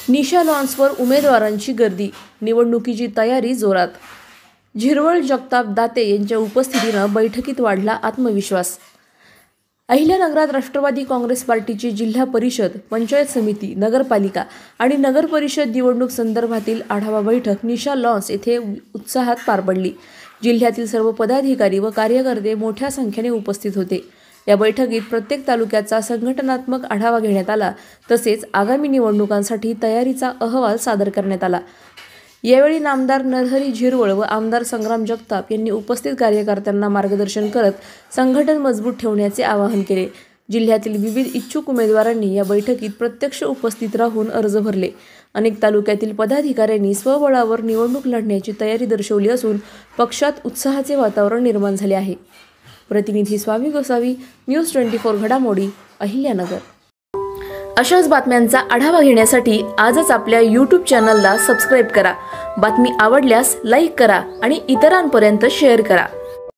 निशा लॉन्सवर उमेदवारांची गर्दी, निवडणुकीची तयारी जोरात. झिरवळ जगताप दाते यांच्या उपस्थितीनं बैठकीत वाढला आत्मविश्वास. अहिल्यानगरात राष्ट्रवादी काँग्रेस पार्टीची जिल्हा परिषद, पंचायत समिती, नगरपालिका आणि नगर परिषद निवडणूक संदर्भातील आढावा बैठक निशा लॉन्स येथे उत्साहात पार पडली. जिल्ह्यातील सर्व पदाधिकारी व कार्यकर्ते मोठ्या संख्येने उपस्थित होते. या बैठकीत प्रत्येक तालुक्याचा संघटनात्मक आढावा घेण्यात आला, तसेच आगामी निवडणुकांसाठी तयारीचा अहवाल सादर करण्यात आला. यावेळी नामदार नरहरी झिरवळ व आमदार संग्राम जगताप यांनी उपस्थित कार्यकर्त्यांना मार्गदर्शन करत संघटन मजबूत ठेवण्याचे आवाहन केले. जिल्ह्यातील विविध इच्छुक उमेदवारांनी या बैठकीत प्रत्यक्ष उपस्थित राहून अर्ज भरले. अनेक तालुक्यातील पदाधिकाऱ्यांनी स्वबळावर निवडणूक लढण्याची तयारी दर्शवली असून पक्षात उत्साहाचे वातावरण निर्माण झाले आहे. प्रतिनिधी स्वामी गोसावी, न्यूज 24 घडामोडी, अहिल्यानगर. अशाच बातम्यांचा आढावा घेण्यासाठी आजच आपल्या YouTube चॅनलला सबस्क्राईब करा. बातमी आवडल्यास लाईक करा आणि इतरांपर्यंत शेअर करा.